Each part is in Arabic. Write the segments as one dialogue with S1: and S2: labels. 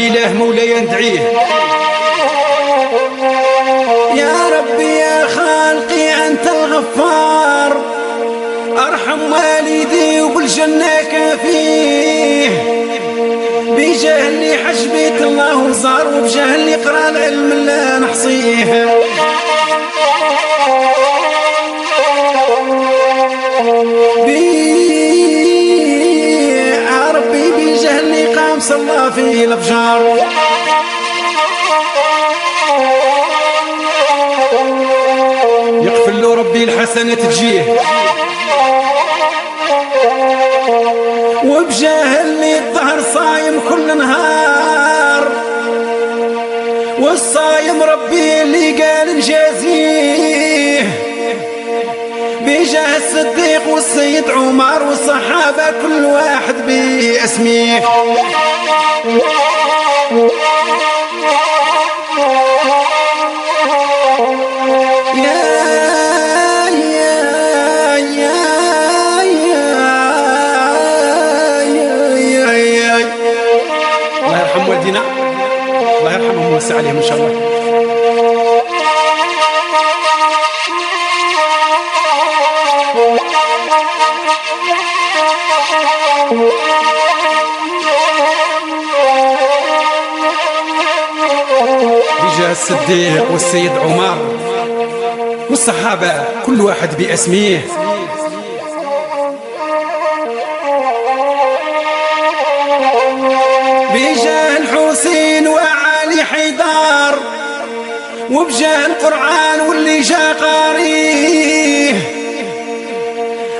S1: الإله مولاي ندعيه.
S2: يا ربي يا خالقي أنت الغفار، أرحم والدي وبالجنة كافيه، بجاه اللي حج بيت الله وزار، وبجاه اللي قرا العلم لا نحصيه. يا ربي بجاه اللي قام صلى فيه الأفجار،
S1: يغفر له ربي الحسنة تجيه.
S2: وبجاه اللي الظهر صايم كل نهار، والصايم ربي اللي قال نجازيه، بجاه الصديق والسيد عمر والصحابة كل واحد باسميه.
S1: الله يرحم والدينا، الله يرحمهم ويوسع عليهم إن شاء الله. بجاه الصديق والسيد عمر والصحابة كل واحد باسميه.
S2: بجاه الحسين وعلي حيدر، وبجاه القرآن واللي جا قاريه،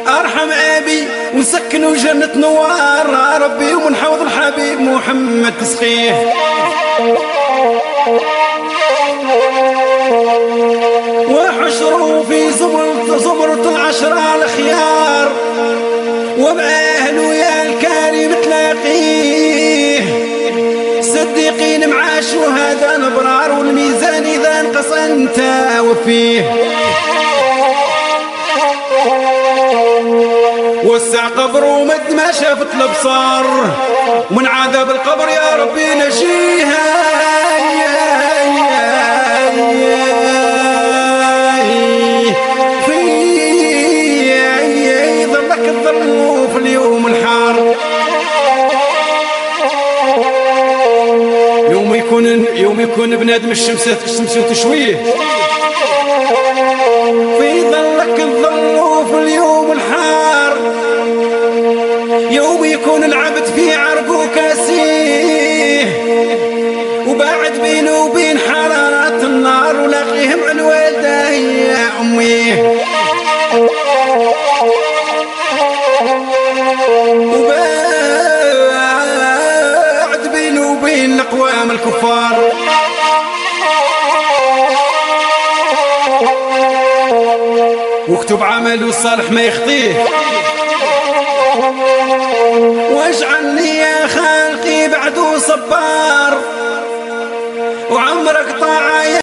S2: أرحم أبي ونسكنوا جنة نوار ربي، ومن حوض الحبيب محمد تسقيه. وحشروا في زمرة العشرة الخيار، وبأهله يا الكريم تلاقيه، صديقين مع شهداء نبرار، والميزان إذا انقص أنت وفيه. وسع قبر ومد ما شافت الابصار، ومن عذاب القبر يا ربي نجيها. في ظلك الظل في اليوم الحار،
S1: يوم يكون بنادم الشمس تشويه.
S2: في ظلك الظل في اليوم الحار، يوم يكون العبد في عرقه كاسيه، وباعد بينه وبين حرارة النار، ولاقيهم عن والده يا أمي. وباعد بينه وبين الأقوام الكفار،
S1: واكتب عمله الصالح ما يخطيه.
S2: واجعلني يا خالقي بعده صبار، وعمرك طاعة